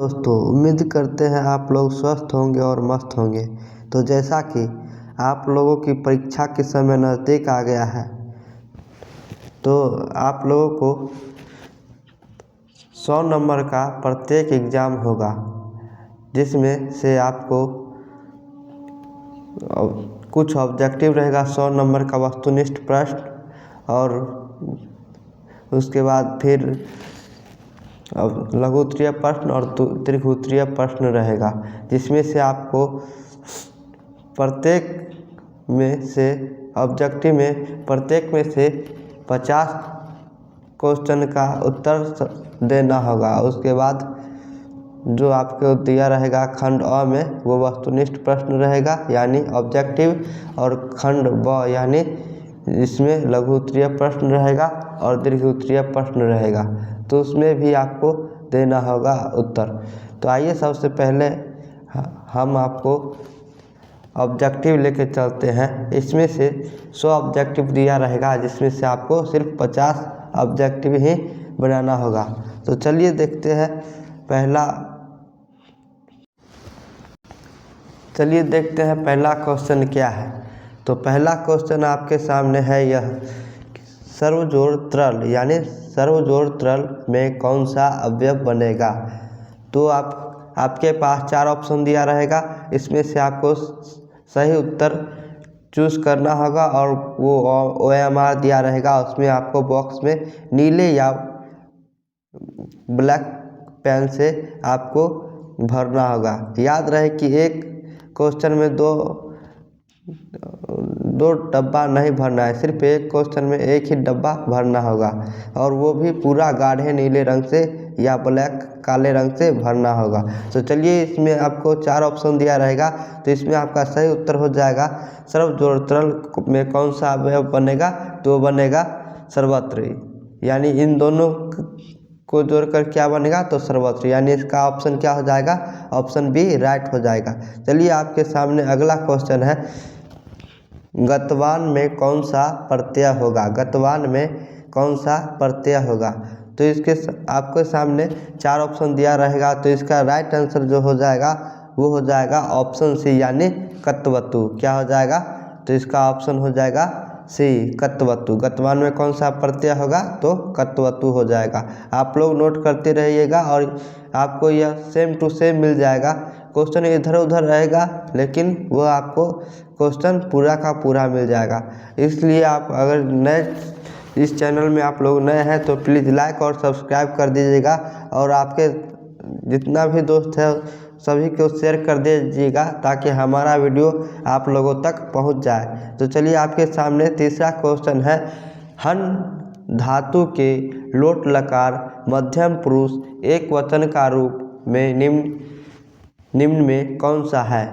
दोस्तों उम्मीद करते हैं आप लोग स्वस्थ होंगे और मस्त होंगे। तो जैसा कि आप लोगों की परीक्षा के समय नज़दीक आ गया है, तो आप लोगों को 100 नंबर का प्रत्येक एग्ज़ाम होगा, जिसमें से आपको कुछ ऑब्जेक्टिव रहेगा 100 नंबर का वस्तुनिष्ठ प्रश्न, और उसके बाद फिर लघु उत्तरीय प्रश्न और दीर्घ उत्तरीय प्रश्न रहेगा, जिसमें से आपको प्रत्येक में से ऑब्जेक्टिव में प्रत्येक में से 50 क्वेश्चन का उत्तर देना होगा। उसके बाद जो आपको दिया रहेगा खंड अ में वो वस्तुनिष्ठ प्रश्न रहेगा यानी ऑब्जेक्टिव, और खंड ब यानी इसमें लघु उत्तरीय प्रश्न रहेगा और दीर्घ उत्तरीय प्रश्न रहेगा, तो उसमें भी आपको देना होगा उत्तर। तो आइए सबसे पहले हम आपको ऑब्जेक्टिव लेके चलते हैं। इसमें से 100 ऑब्जेक्टिव दिया रहेगा, जिसमें से आपको सिर्फ 50 ऑब्जेक्टिव ही बनाना होगा। तो चलिए देखते हैं पहला क्वेश्चन क्या है। तो पहला क्वेश्चन आपके सामने है यह, सर्वजोड़ तरल यानी सर्वजोड़ तरल में कौन सा अवयव बनेगा। तो आपके पास 4 ऑप्शन दिया रहेगा, इसमें से आपको सही उत्तर चूज़ करना होगा, और वो OMR दिया रहेगा, उसमें आपको बॉक्स में नीले या ब्लैक पेन से आपको भरना होगा। याद रहे कि एक क्वेश्चन में दो डब्बा नहीं भरना है, सिर्फ एक क्वेश्चन में एक ही डब्बा भरना होगा, और वो भी पूरा गाढ़े नीले रंग से या ब्लैक काले रंग से भरना होगा। तो चलिए, इसमें आपको 4 ऑप्शन दिया रहेगा, तो इसमें आपका सही उत्तर हो जाएगा सर्वजोड़ तरल में कौन सा अवयव बनेगा, तो बनेगा सर्वत्र, यानी इन दोनों को जोड़कर क्या बनेगा, तो सर्वत्र, यानी इसका ऑप्शन क्या हो जाएगा, ऑप्शन बी राइट हो जाएगा। चलिए, आपके सामने अगला क्वेश्चन है, गतवान में कौन सा प्रत्यय होगा। गतवान में कौन सा प्रत्यय होगा। तो इसके आपके सामने 4 ऑप्शन दिया रहेगा, तो इसका राइट आंसर जो हो जाएगा वो हो जाएगा ऑप्शन सी, यानी कत्वतु। क्या हो जाएगा, तो इसका ऑप्शन हो जाएगा सी, कत्वतु। गतवान में कौन सा प्रत्यय होगा, तो कत्वतु हो जाएगा। आप लोग नोट करते रहिएगा, और आपको यह सेम टू सेम मिल जाएगा। क्वेश्चन इधर उधर रहेगा, लेकिन वो आपको क्वेश्चन पूरा का पूरा मिल जाएगा। इसलिए आप अगर नए इस चैनल में आप लोग नए हैं, तो प्लीज़ लाइक और सब्सक्राइब कर दीजिएगा, और आपके जितना भी दोस्त है सभी को शेयर कर दीजिएगा, ताकि हमारा वीडियो आप लोगों तक पहुंच जाए। तो चलिए, आपके सामने तीसरा क्वेश्चन है, हन धातु के लोट लकार मध्यम पुरुष एक वचन का रूप में निम्न में कौन सा है।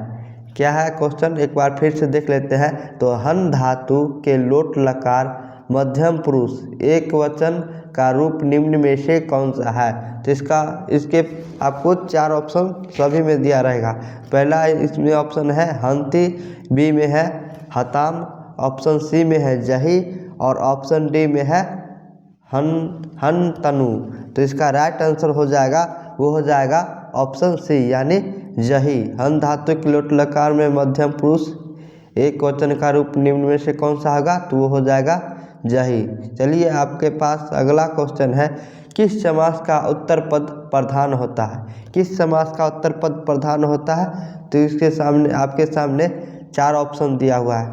क्या है क्वेश्चन, एक बार फिर से देख लेते हैं। तो हन धातु के लोट लकार मध्यम पुरुष एक वचन का रूप निम्न में से कौन सा है। तो इसके आपको 4 ऑप्शन सभी में दिया रहेगा। पहला इसमें ऑप्शन है हंति, बी में है हताम, ऑप्शन सी में है जही, और ऑप्शन डी में है हन तनु। तो इसका राइट आंसर हो जाएगा, वो हो जाएगा ऑप्शन सी, यानी जही। हन धातु के लोट लकार में मध्यम पुरुष एक वचन का रूप निम्न में से कौन सा होगा, तो वो हो जाएगा जही। चलिए, आपके पास अगला क्वेश्चन है, किस समास का उत्तर पद प्रधान होता है। किस समास का उत्तर पद प्रधान होता है। तो इसके सामने आपके सामने 4 ऑप्शन दिया हुआ है,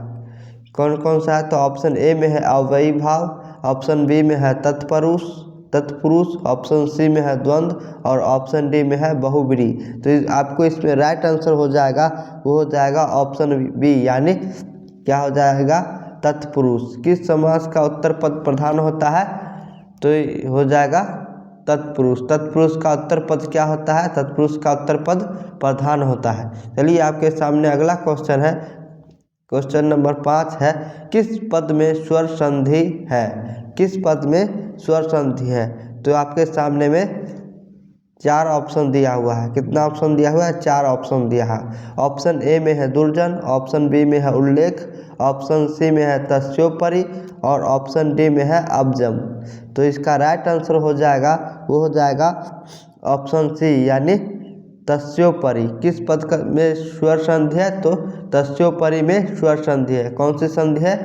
कौन कौन सा है। तो ऑप्शन ए में है अव्ययी भाव, ऑप्शन बी में है तत्पुरुष, ऑप्शन सी में है द्वंद्व, और ऑप्शन डी में है बहुब्रीहि। तो आपको इसमें राइट आंसर हो जाएगा, वो हो जाएगा ऑप्शन बी, यानी क्या हो जाएगा, तत्पुरुष। किस समास का उत्तर पद प्रधान होता है, तो हो जाएगा तत्पुरुष। तत्पुरुष का उत्तर पद क्या होता है, तत्पुरुष का उत्तर पद प्रधान होता है। चलिए, आपके सामने अगला क्वेश्चन है, क्वेश्चन नंबर 5 है, किस पद में स्वर संधि है। किस पद में स्वर संधि है। तो आपके सामने में 4 ऑप्शन दिया हुआ है। कितना ऑप्शन दिया हुआ है, 4 ऑप्शन दिया है। ऑप्शन ए में है दुर्जन, ऑप्शन बी में है उल्लेख, ऑप्शन सी में है तस्योपरि, और ऑप्शन डी में है अब्जम। तो इसका राइट आंसर हो जाएगा, वो हो जाएगा ऑप्शन सी, यानी तस्योपरि किस पद का में स्वर संधि है? तो तस्योपरि में स्वर संधि है। कौन सी संधि है?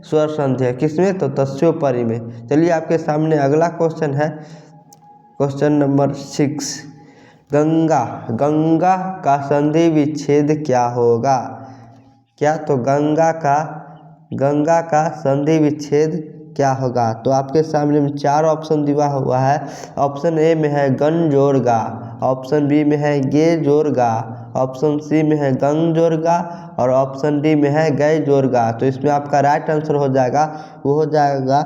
स्वर संधि है। किसमें? तो तस्योपरि में। चलिए आपके सामने अगला क्वेश्चन है, क्वेश्चन नंबर 6। गंगा, गंगा का संधि विच्छेद क्या होगा? क्या? तो गंगा का संधि विच्छेद क्या होगा? तो आपके सामने में 4 ऑप्शन दिया हुआ है। ऑप्शन ए में है गन जोड़ गा, ऑप्शन बी में है गे जोड़ गा, ऑप्शन सी में है गंग जोड़ गा और ऑप्शन डी में है गए जोड़ गा। तो इसमें आपका राइट आंसर हो जाएगा, वो हो जाएगा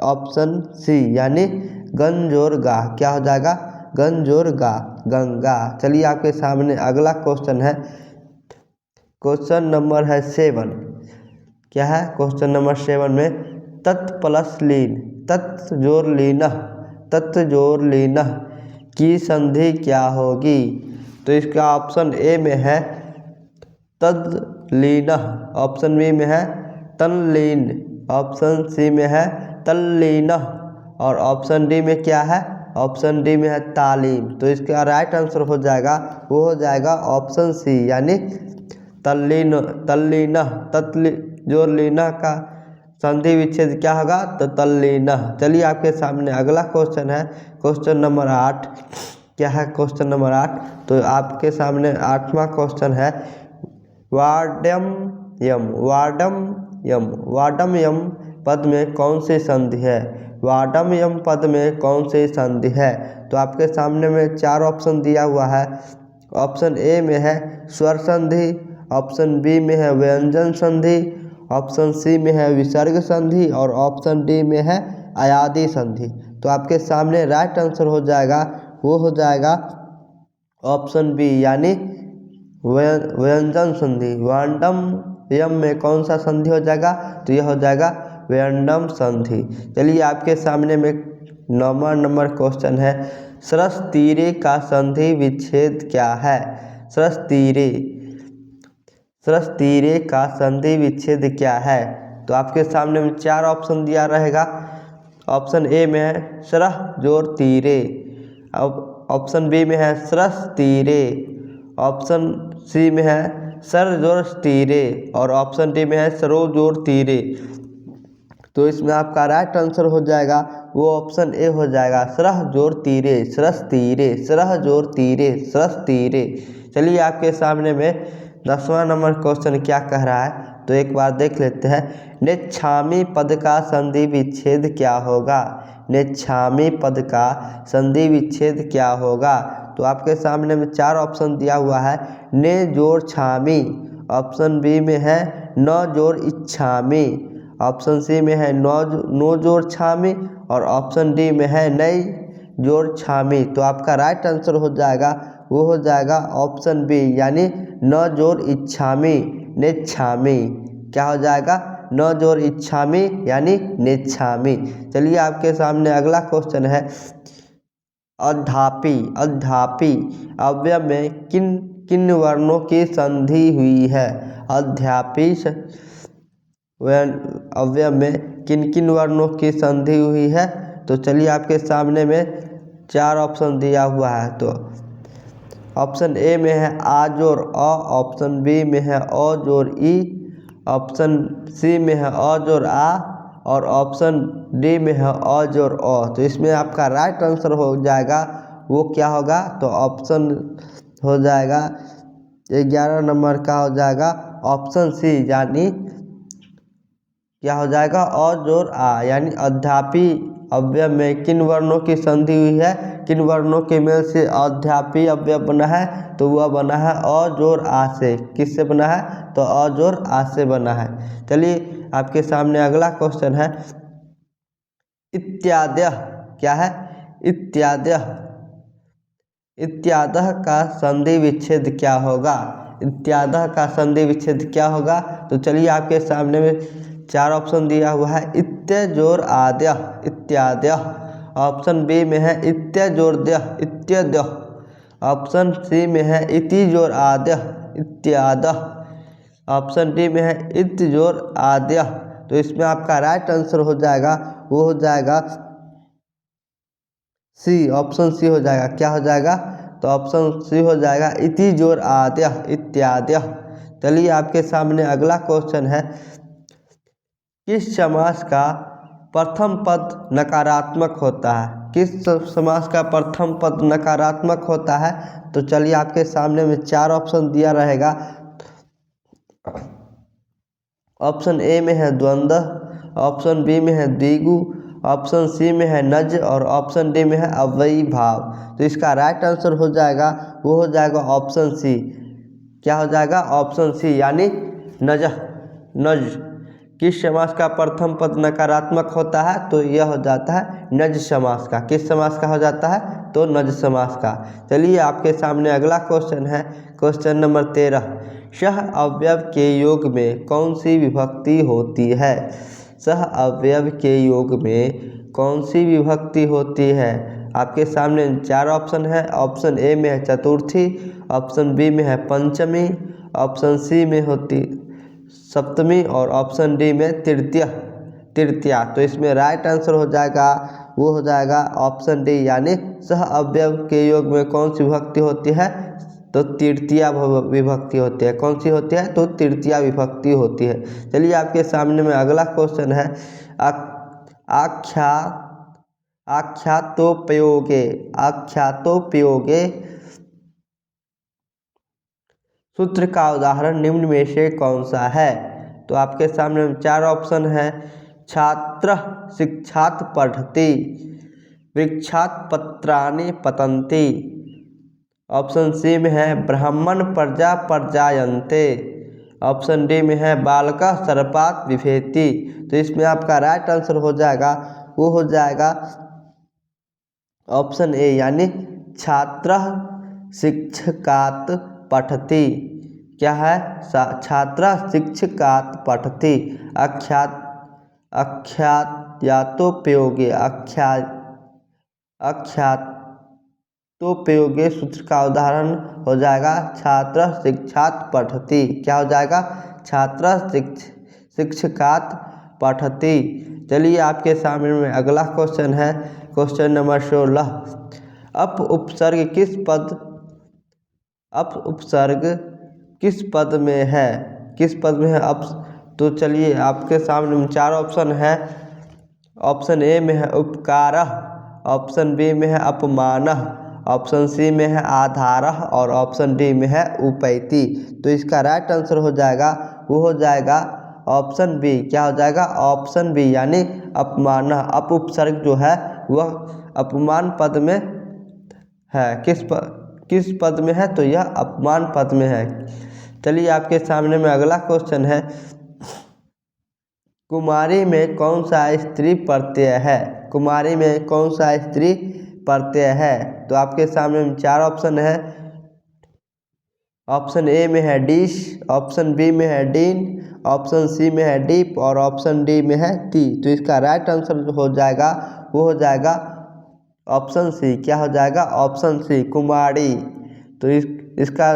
ऑप्शन सी, यानी गन जोड़ गा। क्या हो जाएगा? गन जोड़ गा, गंगा। चलिए आपके सामने अगला क्वेश्चन है, क्वेश्चन नंबर है 7। क्या है? क्वेश्चन नंबर 7 में तत् प्लस लीन, तत् जोड़ लीन, तत् जोड़ लीन की संधि क्या होगी? तो इसका ऑप्शन ए में है तद्लीन, ऑप्शन बी में है तल्लीन, ऑप्शन सी में है तल्लीन और ऑप्शन डी में क्या है? ऑप्शन डी में है तालीम। तो इसका राइट आंसर हो जाएगा, वो हो जाएगा ऑप्शन सी, यानी तल्लीन, तल्लीन, जोड़ लीना का संधि विच्छेद क्या होगा? तो तल्लीन। चलिए आपके सामने अगला क्वेश्चन है, क्वेश्चन नंबर 8। क्या है? Question number 8। तो आपके सामने 8वां क्वेश्चन है, वार्डम यम, वार्डम यम, वार्डम यम पद में कौन सी संधि है? वार्डम यम पद में कौन सी संधि है? तो आपके सामने में 4 ऑप्शन दिया हुआ है। ऑप्शन ए में है स्वर संधि, ऑप्शन बी में है व्यंजन संधि, ऑप्शन सी में है विसर्ग संधि और ऑप्शन डी में है अयादी संधि। तो आपके सामने राइट आंसर हो जाएगा, वो हो जाएगा ऑप्शन बी, यानी व्यंजन संधि। वांडम यम में कौन सा संधि हो जाएगा? तो यह हो जाएगा व्यंडम संधि। चलिए आपके सामने में 9वां नंबर क्वेश्चन है, सरस तीरे का संधि विच्छेद क्या है? सरस तीरे, सरस तीरे का संधि विच्छेद क्या है? तो आपके सामने में 4 ऑप्शन दिया रहेगा। ऑप्शन ए में है सरह जोड़ तीरे, ऑप्शन बी में है सरस तीरे, ऑप्शन सी में है सर जोड़ तीरे और ऑप्शन डी में है सरो जोड़ तीरे। तो इसमें आपका राइट आंसर हो जाएगा, वो ऑप्शन ए हो जाएगा, सरह जोड़ तीरे, सरस तीरे, सरह जोड़ तीरे, सरस तीरे। चलिए आपके सामने में 10वां नंबर क्वेश्चन क्या कह रहा है, तो एक बार देख लेते हैं। नेच्छामी पद का संधि विच्छेद क्या होगा? नेच्छामी पद का संधि विच्छेद क्या होगा? तो आपके सामने में 4 ऑप्शन दिया हुआ है। ने जोड़ छामी, ऑप्शन बी में है न जोड़ इच्छामी, ऑप्शन सी में है नो जोड़ छामी और ऑप्शन डी में है नई जोड़ छामी। तो आपका राइट आंसर हो जाएगा, वो हो जाएगा ऑप्शन बी, यानी न जोड़ इच्छामी नेच्छामी। क्या हो जाएगा? न जोड़ इच्छामी यानी नेच्छामी। चलिए आपके सामने अगला क्वेश्चन है, अध्यापी, अध्यापी अव्यय में किन किन वर्णों की संधि हुई है? अध्यापी अव्यय में किन किन वर्णों की संधि हुई है? तो चलिए आपके सामने में 4 ऑप्शन दिया हुआ है। तो ऑप्शन ए में है आ जोड़ अ, ऑप्शन बी में है अ जोड़ ई, ऑप्शन सी में है अ जोड़ आ और ऑप्शन डी में है अ जोड़ अ। तो इसमें आपका राइट आंसर हो जाएगा, वो क्या होगा? तो ऑप्शन हो जाएगा 11 नंबर का हो जाएगा ऑप्शन सी, यानी क्या हो जाएगा? अ जोड़ आ, यानी अध्यापी अव्यय में किन वर्णों की संधि हुई है, किन वर्णों के मेल से अध्यापी अव्यय बना है? तो वह बना है अ जोड़ आ से। किससे बना है? तो अ जोड़ आ से बना है। चलिए आपके सामने अगला क्वेश्चन है, इत्याद्य। क्या है? इत्याद्य, इत्यादः का संधि विच्छेद क्या होगा? इत्यादः का संधि विच्छेद क्या होगा? तो चलिए आपके सामने में 4 ऑप्शन दिया हुआ है। इत्य जोड़ आद्य, इत्याद्य, ऑप्शन बी में है इत्य जोड़ द्य, इत्यद्य, ऑप्शन सी में है इति जोड़ आद्य, इत्यादः, ऑप्शन डी में है इत्य जोड़ आद्य। तो इसमें आपका राइट आंसर हो जाएगा, वो हो जाएगा सी, ऑप्शन सी हो जाएगा। क्या हो जाएगा? तो ऑप्शन सी हो जाएगा इति जोर आद्य इत्यादि। चलिए आपके सामने अगला क्वेश्चन है, किस समास का प्रथम पद नकारात्मक होता है? किस समास का प्रथम पद नकारात्मक होता है? तो चलिए आपके सामने में 4 ऑप्शन दिया रहेगा। ऑप्शन ए में है द्वंद्व, ऑप्शन बी में है द्विगु, ऑप्शन सी में है नज और ऑप्शन डी में है अव्ययी भाव। तो इसका राइट आंसर हो जाएगा, वो हो जाएगा ऑप्शन सी। क्या हो जाएगा? ऑप्शन सी, यानी नज। नज किस समास का प्रथम पद नकारात्मक होता है? तो यह हो जाता है नज समास का। किस समास का हो जाता है? तो नज समास का। चलिए आपके सामने अगला क्वेश्चन है, क्वेश्चन नंबर 13, सह अवयव के योग में कौन सी विभक्ति होती है? सह अवयव के योग में कौन सी विभक्ति होती है? आपके सामने 4 ऑप्शन है। ऑप्शन ए में है चतुर्थी, ऑप्शन बी में है पंचमी, ऑप्शन सी में होती सप्तमी और ऑप्शन डी में तृतीया। तो इसमें राइट आंसर हो जाएगा, वो हो जाएगा ऑप्शन डी, यानी सह अवयव के योग में कौन सी विभक्ति होती है? तो तृतीया विभक्ति होती है। कौन सी होती है? तो तृतीया विभक्ति होती है। चलिए आपके सामने में अगला क्वेश्चन है, आख्यातोपयोगे सूत्र का उदाहरण निम्न में से कौन सा है? तो आपके सामने 4 ऑप्शन है। छात्र शिक्षात् पठति, वृक्षात् पत्राणि पतन्ति, ऑप्शन सी में है ब्राह्मण प्रजा पर्जायन्ते, ऑप्शन डी में है बालकः सर्पात् बिभेति। तो इसमें आपका राइट आंसर हो जाएगा, वो हो जाएगा ऑप्शन ए, यानी छात्रः शिक्षकात् पठति। क्या है? छात्रः शिक्षकात् पठति। आख्यातोपयोगे सूत्र का उदाहरण हो जाएगा छात्रः शिक्षात् पठति। क्या हो जाएगा? छात्रः शिक्षकात् पठति। चलिए आपके सामने में अगला क्वेश्चन है, क्वेश्चन नंबर 16, उपसर्ग किस पद में है? किस पद में है तो चलिए आपके सामने 4 ऑप्शन है। ऑप्शन ए में है उपकारः, ऑप्शन बी में है अपमानः, ऑप्शन सी में है आधारः और ऑप्शन डी में है उपैति। तो इसका राइट आंसर हो जाएगा, वो हो जाएगा ऑप्शन बी। क्या हो जाएगा? ऑप्शन बी, यानी अपमानः। अप उपसर्ग जो है वह अपमान पद में है। किस पद में है? तो यह अपमान पद में है। चलिए आपके सामने में अगला क्वेश्चन है, कुमारी में कौन सा स्त्री प्रत्यय है? कुमारी में कौन सा स्त्री प्रत्यय है? तो आपके सामने में 4 ऑप्शन है। ऑप्शन ए में है डिश, ऑप्शन बी में है डीन, ऑप्शन सी में है डीप और ऑप्शन डी में है टी। तो इसका राइट आंसर हो जाएगा, वो हो जाएगा ऑप्शन सी। क्या हो जाएगा? ऑप्शन सी, कुमारी। तो इसका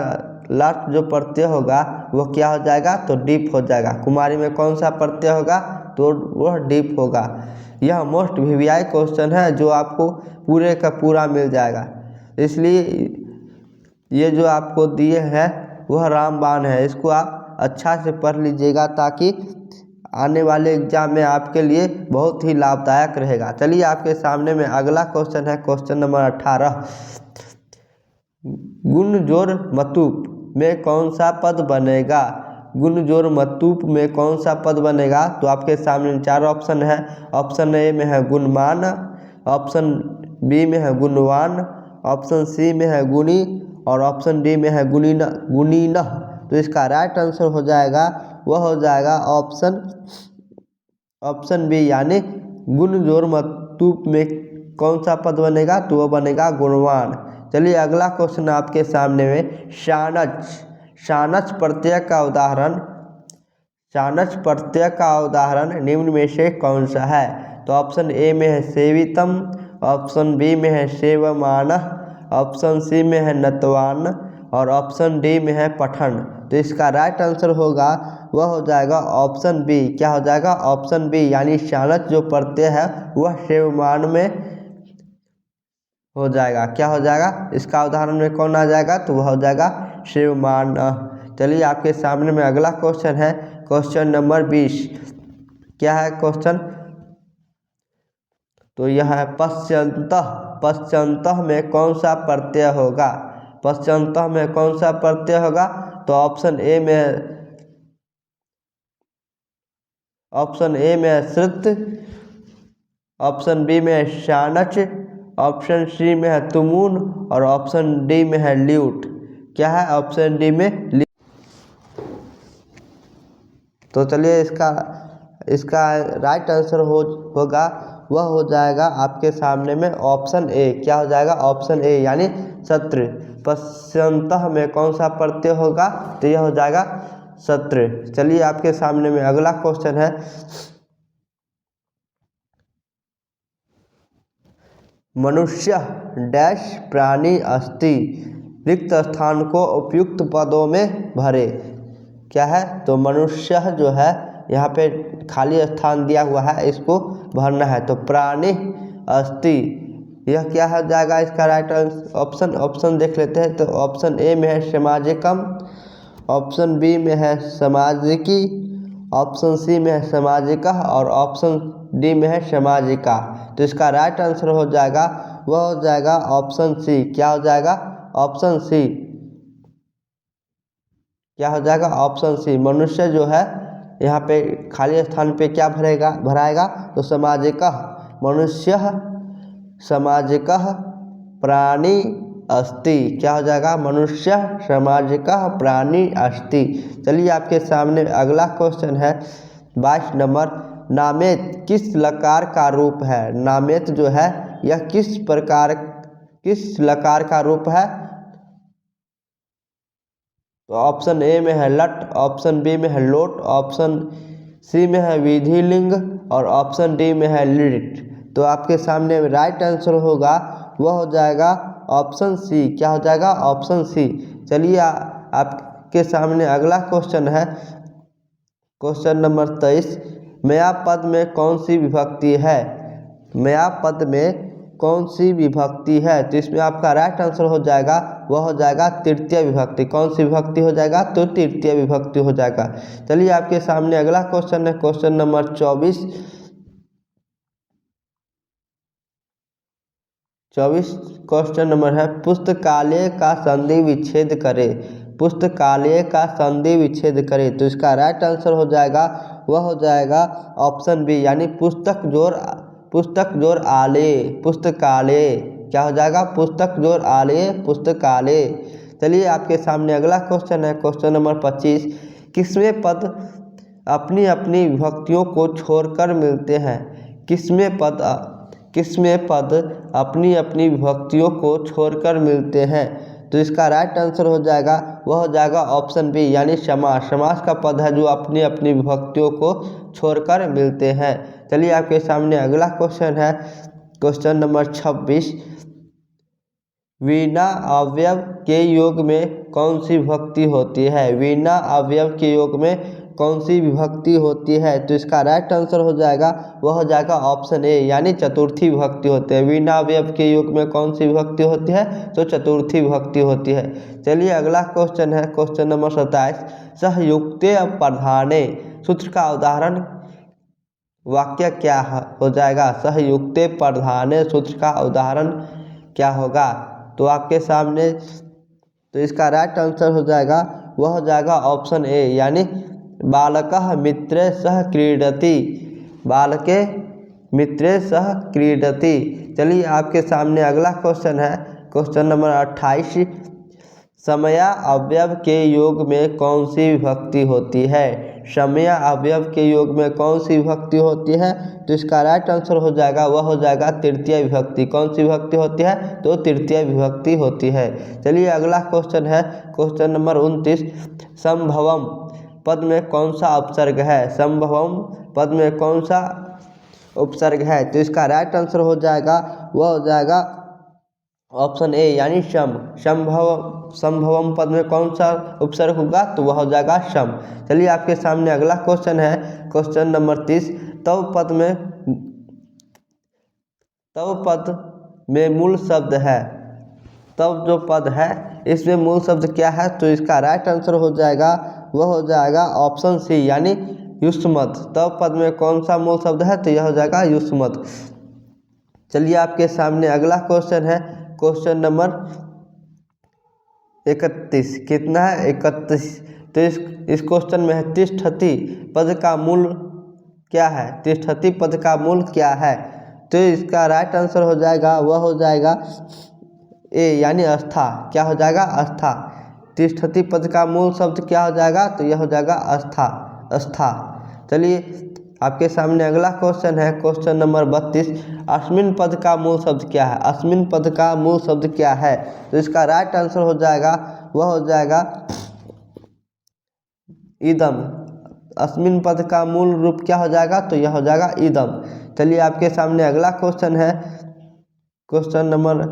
लास्ट जो प्रत्यय होगा वो क्या हो जाएगा? तो डीप हो जाएगा। कुमारी में कौन सा प्रत्यय होगा? तो वह डीप होगा। यह मोस्ट वीवीआई क्वेश्चन है जो आपको पूरे का पूरा मिल जाएगा, इसलिए ये जो आपको दिए हैं वह रामबाण है। इसको आप अच्छा से पढ़ लीजिएगा ताकि आने वाले एग्जाम में आपके लिए बहुत ही लाभदायक रहेगा। चलिए आपके सामने में अगला क्वेश्चन है, क्वेश्चन नंबर 18, गुण जोड़ मतुप में कौन सा पद बनेगा? गुण जोड़ मतुप में कौन सा पद बनेगा? तो आपके सामने 4 ऑप्शन है। ऑप्शन ए में है गुणमान, ऑप्शन बी में है गुणवान, ऑप्शन सी में है गुणी और ऑप्शन डी में है गुणीनः। तो इसका राइट आंसर हो जाएगा, वह हो जाएगा ऑप्शन बी, यानी गुण जोड़ मतुप में कौन सा पद बनेगा? तो वह बनेगा गुणवान। चलिए अगला क्वेश्चन आपके सामने में, शानच प्रत्यय का उदाहरण निम्न में से कौन सा है? तो ऑप्शन ए में है सेवितम, ऑप्शन बी में है सेवमानः, ऑप्शन सी में है नतवान और ऑप्शन डी में है पठन। तो इसका राइट आंसर होगा, वह हो जाएगा ऑप्शन बी। क्या हो जाएगा? ऑप्शन बी, यानी शानच जो प्रत्यय है वह सेवमान में हो जाएगा। क्या हो जाएगा? इसका उदाहरण में कौन आ जाएगा? तो वह हो जाएगा शिवमानः। चलिए आपके सामने में अगला क्वेश्चन है, क्वेश्चन नंबर 20। क्या है क्वेश्चन? तो यह है पश्चन्तः। पश्चन्तः में कौन सा प्रत्यय होगा? पश्चन्तः में कौन सा प्रत्यय होगा? तो ऑप्शन ए में श्रुत, ऑप्शन बी में है शानच, ऑप्शन सी में है तुमुन और ऑप्शन डी में है ल्यूट। क्या है ऑप्शन डी में? तो चलिए इसका राइट आंसर होगा, वह हो जाएगा आपके सामने में ऑप्शन ए। क्या हो जाएगा? ऑप्शन ए यानी शत्रु। पश्चन्तः में कौन सा प्रत्यय होगा? तो यह हो जाएगा शत्रु। चलिए आपके सामने में अगला क्वेश्चन है, मनुष्य डैश प्राणी अस्ति, रिक्त स्थान को उपयुक्त पदों में भरे। क्या है? तो मनुष्य जो है यहाँ पे खाली स्थान दिया हुआ है, इसको भरना है। तो प्राणी अस्ति, यह क्या हो जाएगा इसका राइट ऑप्शन? ऑप्शन देख लेते हैं। तो ऑप्शन ए में है सामाजिकम, ऑप्शन बी में है सामाजिकी, ऑप्शन सी में है सामाजिका और ऑप्शन डी में है सामाजिका। तो इसका राइट आंसर हो जाएगा, वह हो जाएगा ऑप्शन सी। क्या हो जाएगा? Option C. क्या हो जाएगा? Option C. मनुष्य जो है यहाँ पे खाली स्थान पे क्या भराएगा? तो सामाजिकः, मनुष्य सामाजिकः प्राणी अस्ति। क्या हो जाएगा? मनुष्य सामाजिकः प्राणी अस्ति। चलिए आपके सामने अगला क्वेश्चन है 22 नंबर, नामेत किस लकार का रूप है? नामेत जो है यह किस लकार का रूप है? तो ऑप्शन ए में है लट, ऑप्शन बी में है लोट, ऑप्शन सी में है विधिलिंग और ऑप्शन डी में है लिट। तो आपके सामने राइट आंसर होगा, वह हो जाएगा ऑप्शन सी। क्या हो जाएगा? Option C. चलिए आपके सामने अगला क्वेश्चन है, क्वेश्चन नंबर 23, मया पद में कौन सी विभक्ति है? मया पद में कौन सी विभक्ति है? तो इसमें आपका राइट आंसर हो जाएगा, वह हो जाएगा तृतीय विभक्ति। कौन सी विभक्ति हो जाएगा? तो तृतीय विभक्ति हो जाएगा। चलिए आपके सामने अगला क्वेश्चन है, क्वेश्चन नंबर 24। 24 क्वेश्चन नंबर है, पुस्तकालय का संधि विच्छेद करे। पुस्तकालय का संधि विच्छेद करे। तो इसका राइट आंसर हो जाएगा, वह हो जाएगा ऑप्शन बी यानी पुस्तक जोड़ आलय, पुस्तकालय। क्या हो जाएगा? पुस्तक जोड़ आलय, पुस्तकालय। चलिए आपके सामने अगला क्वेश्चन है, क्वेश्चन नंबर 25, किसमें पद अपनी अपनी विभक्तियों को छोड़कर मिलते हैं? किसमें पद अपनी अपनी विभक्तियों को छोड़कर मिलते हैं? तो इसका राइट आंसर हो जाएगा, वह हो जाएगा ऑप्शन बी यानी समास। समास का पद है जो अपनी अपनी विभक्तियों को छोड़कर मिलते हैं। चलिए आपके सामने अगला क्वेश्चन है, क्वेश्चन नंबर 26, वीणा अवयव के योग में कौन सी विभक्ति होती है? वीणा अवयव के योग में कौन सी विभक्ति होती है? तो इसका राइट आंसर हो जाएगा, वह हो जाएगा ऑप्शन ए यानी चतुर्थी विभक्ति होती है। वीणा अवयव के योग में कौन सी विभक्ति होती है? तो चतुर्थी विभक्ति होती है। चलिए अगला क्वेश्चन है, क्वेश्चन नंबर 27, सहयुक्ते प्रधाने सूत्र का उदाहरण वाक्य क्या हो जाएगा? सहयुक्ते प्रधाने सूत्र का उदाहरण क्या होगा? तो आपके सामने तो इसका राइट आंसर हो जाएगा, वह हो जाएगा ऑप्शन ए यानी बालकः मित्रे सह क्रीडति। बालके मित्रे सह क्रीडति। चलिए आपके सामने अगला क्वेश्चन है, क्वेश्चन नंबर 28, समया अवयव के योग में कौन सी विभक्ति होती है? समया अवयव के योग में कौन सी विभक्ति होती है? तो इसका राइट आंसर हो जाएगा, वह हो जाएगा तृतीय विभक्ति। कौन सी विभक्ति होती है? तो तृतीय विभक्ति होती है। चलिए अगला क्वेश्चन है, क्वेश्चन नंबर 29, संभवम पद में कौन सा उपसर्ग है? संभवम पद में कौन सा उपसर्ग है? तो इसका राइट आंसर हो जाएगा, वह हो जाएगा ऑप्शन ए यानी शम। संभवम पद में कौन सा उपसर्ग होगा? तो वह हो जाएगा शम। चलिए आपके सामने अगला क्वेश्चन है, क्वेश्चन नंबर 30, तव पद में मूल शब्द है, तब जो पद है इसमें मूल शब्द क्या है, तो इसका राइट आंसर हो जाएगा, वह हो जाएगा ऑप्शन सी यानी युष्मत। तब पद में कौन सा मूल शब्द है, तो यह हो जाएगा युष्मत। चलिए आपके सामने अगला क्वेश्चन है, क्वेश्चन नंबर 31। कितना है, 31। तो इस क्वेश्चन में है तिष्ठति पद का मूल क्या है, तिष्ठति पद का मूल क्या है, तो इसका राइट आंसर हो जाएगा, वह हो जाएगा ए यानी अस्था। क्या हो जाएगा, अस्था। तिष्ठति पद का मूल शब्द क्या हो जाएगा, तो यह हो जाएगा अस्था, अस्था। चलिए आपके सामने अगला क्वेश्चन है, क्वेश्चन नंबर 32। अस्मिन पद का मूल शब्द क्या है, अस्मिन पद का मूल शब्द क्या है, तो इसका राइट आंसर हो जाएगा, वह हो जाएगा इदम। अस्मिन पद का मूल रूप क्या हो जाएगा, तो यह हो जाएगा इदम। चलिए आपके सामने अगला क्वेश्चन है, क्वेश्चन नंबर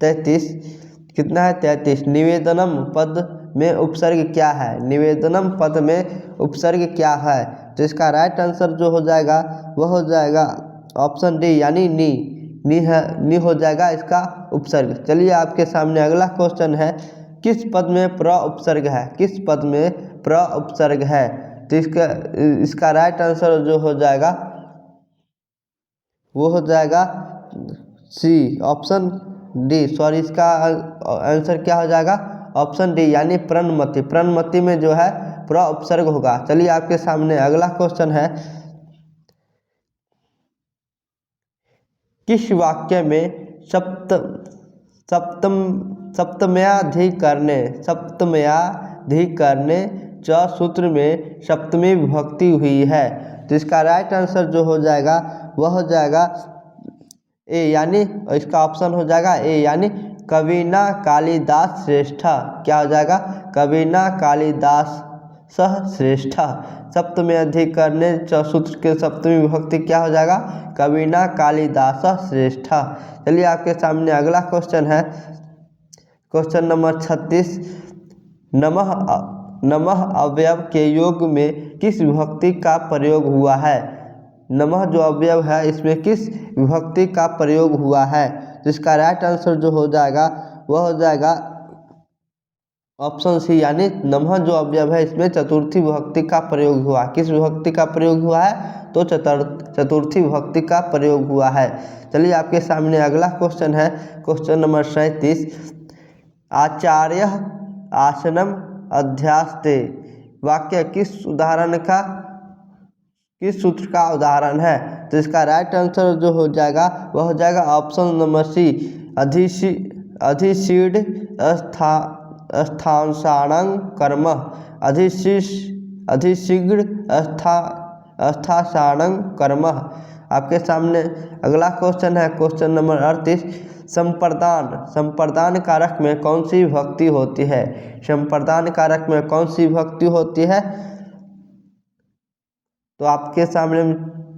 33। कितना है, 33। निवेदनम पद में उपसर्ग क्या है, निवेदनम पद में उपसर्ग क्या है, तो इसका राइट आंसर जो हो जाएगा, वह हो जाएगा ऑप्शन डी यानी नी। नी है, नी हो जाएगा इसका उपसर्ग। चलिए आपके सामने अगला क्वेश्चन है, किस पद में प्र उपसर्ग है, किस पद में प्र उपसर्ग है, तो इसका राइट आंसर जो हो जाएगा, वो हो जाएगा सी ऑप्शन डी, सॉरी इसका आंसर क्या हो जाएगा, ऑप्शन डी यानी प्रणमति। प्रणमति में जो है प्र उपसर्ग होगा। चलिए आपके सामने अगला क्वेश्चन है, किस वाक्य में सप्तम्याधिकरणे च सूत्र में सप्तमी विभक्ति हुई है, तो इसका राइट आंसर जो हो जाएगा, वह हो जाएगा ए यानी, इसका ऑप्शन हो जाएगा ए यानी कविना कालिदास श्रेष्ठा। क्या हो जाएगा, कविना कालिदास सह श्रेष्ठा। सप्तम्याधिकरणे च सूत्र के सप्तमी विभक्ति क्या हो जाएगा, कविना कालिदास श्रेष्ठा। चलिए आपके सामने अगला क्वेश्चन है, क्वेश्चन नंबर 36। नमः अवयव के योग में किस विभक्ति का प्रयोग हुआ है, नमः जो अवयव है इसमें किस विभक्ति का प्रयोग हुआ है, तो इसका राइट आंसर जो हो जाएगा, वह हो जाएगा ऑप्शन सी यानी नमः जो अवयव है इसमें चतुर्थी विभक्ति का प्रयोग हुआ। किस विभक्ति का प्रयोग हुआ है, तो चतुर्थी विभक्ति का प्रयोग हुआ है। चलिए आपके सामने अगला क्वेश्चन है, क्वेश्चन नंबर 37। आचार्य आसनम अध्यास्ते वाक्य किस सूत्र का उदाहरण है, तो इसका राइट आंसर जो हो जाएगा, वह हो जाएगा ऑप्शन नंबर सी अधिशीड स्थासाणं कर्म। अधिशीघ्र स्थासाणं कर्म। आपके सामने अगला क्वेश्चन है, क्वेश्चन नंबर 38। संप्रदान कारक में कौन सी विभक्ति होती है, संप्रदान कारक में कौन सी विभक्ति होती है, तो आपके सामने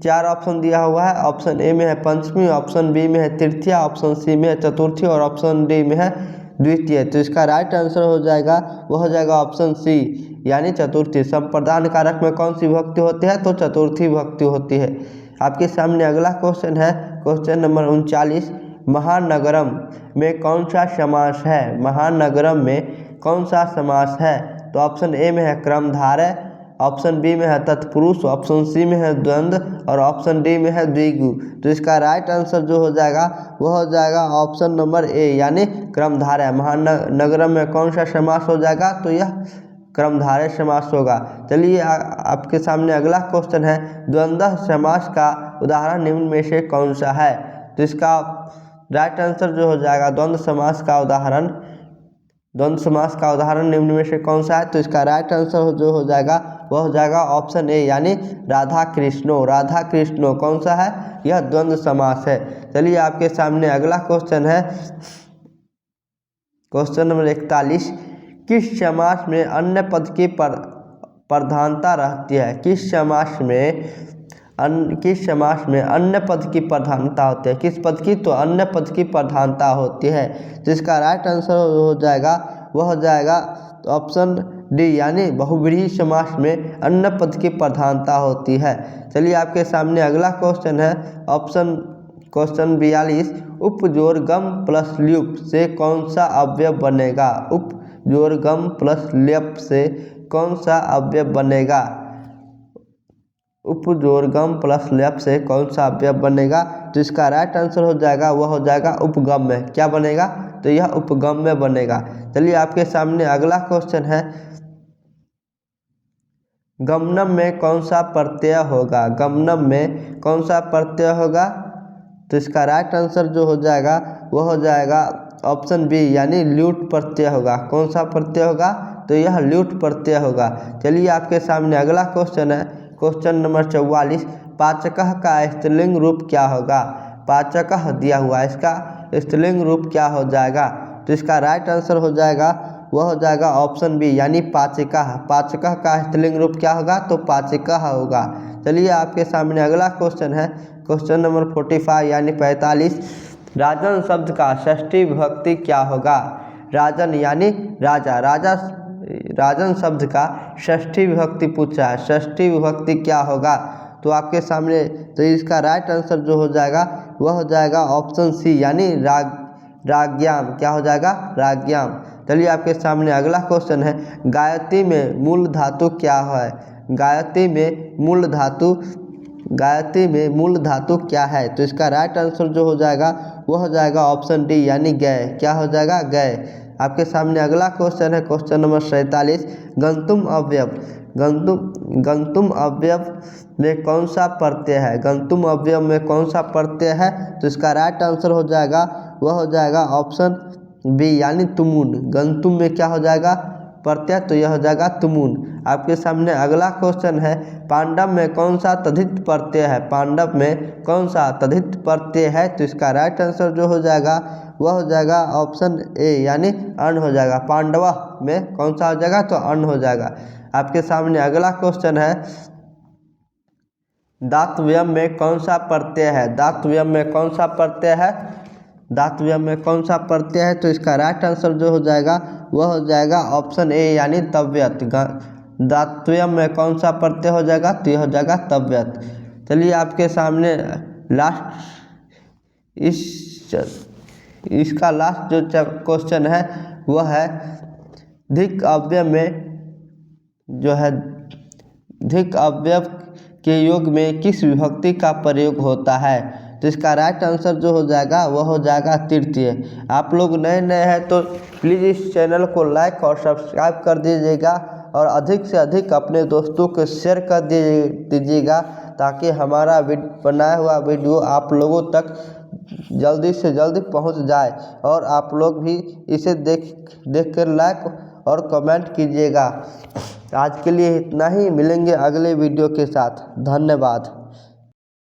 4 ऑप्शन दिया हुआ है। ऑप्शन ए में है पंचमी, ऑप्शन बी में है तृतीया, ऑप्शन सी में है चतुर्थी और ऑप्शन डी में है द्वितीय। तो इसका राइट आंसर हो जाएगा, वह हो जाएगा ऑप्शन सी यानी चतुर्थी। संप्रदान कारक में कौन सी विभक्ति होती है, तो चतुर्थी विभक्ति होती है। आपके सामने अगला क्वेश्चन है, क्वेश्चन नंबर 39। महानगरम में कौन सा समास है, महानगरम में कौन सा समास है, तो ऑप्शन ए में है क्रमधारय, ऑप्शन बी में है तत्पुरुष, ऑप्शन सी में है द्वंद्व और ऑप्शन डी में है द्विगु। तो इसका राइट आंसर जो हो जाएगा, वह हो जाएगा ऑप्शन नंबर ए यानी क्रमधारय। महानगरम में कौन सा समास हो जाएगा, तो यह क्रमधारय समास होगा। चलिए आपके सामने अगला क्वेश्चन है, द्वंद्व समास का उदाहरण निम्न में से कौन सा है, तो इसका राइट आंसर जो हो जाएगा, द्वंद्व समास का उदाहरण निम्न में से कौन सा है, तो इसका राइट आंसर जो हो जाएगा, वह हो जाएगा ऑप्शन ए यानी राधा कृष्णो। राधा कृष्णो कौन सा है, यह द्वंद्व समास है। चलिए आपके सामने अगला क्वेश्चन है, क्वेश्चन नंबर 41। किस समास में अन्य पद की प्रधानता रहती है, किस समास में अन्य पद की प्रधानता होती है, किस पद की, तो अन्य पद की प्रधानता होती है। तो इसका राइट आंसर हो जाएगा, वह हो जाएगा ऑप्शन डी यानी बहुव्रीहि समास में अन्य पद की प्रधानता होती है। चलिए आपके सामने अगला क्वेश्चन है, क्वेश्चन 42, उपजोड़ गम प्लस ल्यूप से कौन सा अवयव बनेगा? उपजोड़ गम प्लस ल्यूप से कौन सा अवयव बनेगा? उपजोड़ गम प्लस ल्यूप से कौन सा अवयव बनेगा? तो इसका राइट आंसर हो जाएगा, वह हो जाएगा उपगम्य। क्या बनेगा? तो यह उपगम्य बनेगा। चलिए आपके सामने अगला क्वेश्चन है, गमनम में कौन सा प्रत्यय होगा? गमनम में कौन सा प्रत्यय होगा? तो इसका राइट आंसर जो हो जाएगा वह हो जाएगा ऑप्शन बी, यानी ल्यूट प्रत्यय होगा। कौन सा प्रत्यय होगा? तो यह ल्यूट प्रत्यय होगा। चलिए आपके सामने अगला क्वेश्चन है, क्वेश्चन नंबर 44, पाचकः का स्त्रीलिंग रूप क्या होगा? पाचकः दिया हुआ, इसका स्त्रीलिंग रूप क्या हो जाएगा? तो इसका राइट आंसर हो जाएगा, वह हो जाएगा ऑप्शन बी, यानी पाचिकः। पाचकः का स्त्रीलिंग रूप क्या होगा? तो पाचिकः होगा। चलिए आपके सामने अगला क्वेश्चन है, क्वेश्चन नंबर 45 यानी 45, राजन शब्द का षष्ठी विभक्ति क्या होगा? राजन यानी राजा, राजन शब्द का षष्ठी विभक्ति पूछा है, षष्ठी विभक्ति क्या होगा? तो आपके सामने तो इसका राइट आंसर जो हो जाएगा वह हो जाएगा ऑप्शन सी, यानी राज्ञाम। क्या हो जाएगा? राज्ञाम। चलिए आपके सामने अगला क्वेश्चन है, गायत्री में मूल धातु क्या है? गायत्री में मूल धातु क्या है? तो इसका राइट आंसर जो हो जाएगा वह हो जाएगा ऑप्शन डी, यानी गय। क्या हो जाएगा? गय। आपके सामने अगला क्वेश्चन है, क्वेश्चन नंबर 47, गंतुम अवयव में कौन सा प्रत्यय है? गंतुम अवयव में कौन सा प्रत्यय है? तो इसका राइट आंसर हो जाएगा, वह हो जाएगा ऑप्शन बी, यानी तुमुन। गंतुम में क्या हो जाएगा प्रत्यय? तो यह हो जाएगा तुमुन। आपके सामने अगला क्वेश्चन है, पांडव में कौन सा तद्धित प्रत्यय है? पांडव में कौन सा तद्धित प्रत्यय है? तो इसका राइट आंसर जो हो जाएगा वह हो जाएगा ऑप्शन ए, यानी अन हो जाएगा। पांडव में कौन सा हो जाएगा? तो अन हो जाएगा। आपके सामने अगला क्वेश्चन है, दातव्यम में कौन सा प्रत्यय है? दातव्यम में कौन सा प्रत्यय है? दातव्यम में कौन सा प्रत्यय है? तो इसका राइट आंसर जो हो जाएगा वह हो जाएगा ऑप्शन ए, यानी तव्यत। दातव्यम में कौन सा प्रत्यय हो जाएगा? तो यह हो जाएगा तव्यत। चलिए आपके सामने लास्ट इसका लास्ट जो क्वेश्चन है वह है, धिक अव्यय में जो है, धिक अव्यय के योग में किस विभक्ति का प्रयोग होता है? तो इसका राइट आंसर जो हो जाएगा वह हो जाएगा तृतीय। आप लोग नए हैं तो प्लीज़ इस चैनल को लाइक और सब्सक्राइब कर दीजिएगा और अधिक से अधिक अपने दोस्तों को शेयर कर दीजिएगा, ताकि हमारा बनाया हुआ वीडियो आप लोगों तक जल्दी से जल्दी पहुंच जाए और आप लोग भी इसे देख कर लाइक और कमेंट कीजिएगा। आज के लिए इतना ही, मिलेंगे अगले वीडियो के साथ। धन्यवाद।